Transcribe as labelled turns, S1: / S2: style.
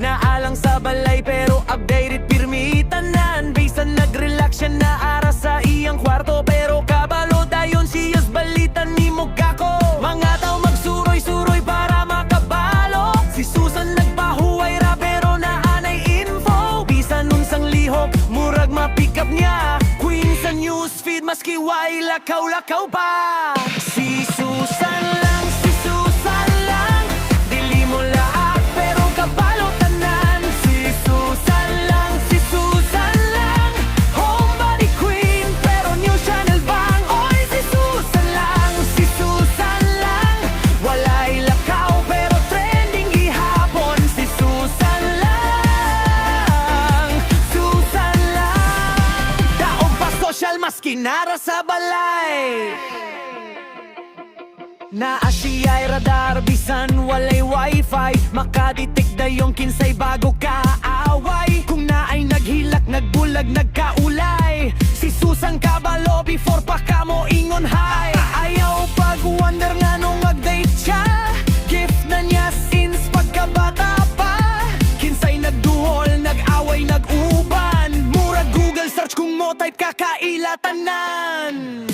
S1: Naalang sa balay pero updated pirmi tanan. Bisan nag-relax siya na ara sa iyang kwarto, pero kabalo dayon siyas balitan ni mo kako. Mga tao magsuroy-suroy para makabalo. Si Susan nagpahuway ra pero naanay info. Bisan unsang lihok murag ma-pick up niya. Queen sa newsfeed maski way lakaw-lakaw pa. Si Susan lang, si Susan lang. Dili mo lahat pero kabalo tanan. Si Susan lang, si Susan lang. Homebody queen pero new channel bang. Oy, si Susan lang, si Susan lang. Walay lakaw pero trending ihapon. Si Susan lang, Susan lang. Daog pa social maski nara sa balay. Naa siya'y radar bisan walay wifi. Makadetect dayong kinsay bago kaaway. Kung naay naghilak, nagbulag, nagkaulay. Si Susan kabalo before pa kamo ingon hi. Ayaw pag-wonder nga nung mag-date siya. Gift na niya since pagkabata pa. Kinsay nagduhol, nag-away, nag-uban. Murag Google search kung mo type kakailatanan.